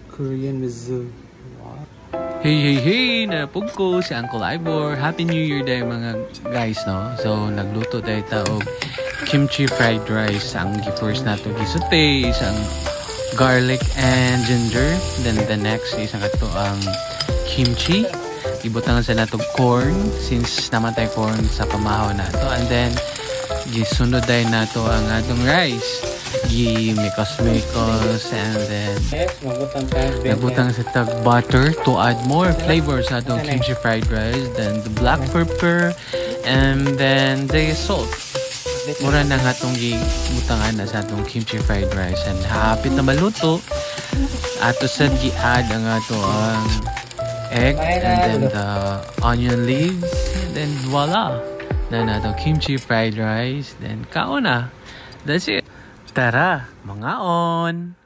Korean with zoo. Wow. Hey! Napug ko si Uncle Ivor. Happy New Year day mga guys, no? So, nagluto tayo og kimchi fried rice. Ang first nato gisute, isang garlic and ginger. Then the next isang kato ang kimchi. Ibutang sa nato corn since namatay corn sa pamahaw nato. And then gisunod day nato ang atong rice. Mikos and then nagutang sa tag butter to add more flavor sa atong kimchi fried rice, then the black pepper and then the salt. Mura na nga itong gibutangan na sa atong kimchi fried rice, and hapit na maluto ato sad gi-add ang ato ang egg and then the onion leaves, and then voila na natong kimchi fried rice. Then kaon na, that's it. Tara, mga on!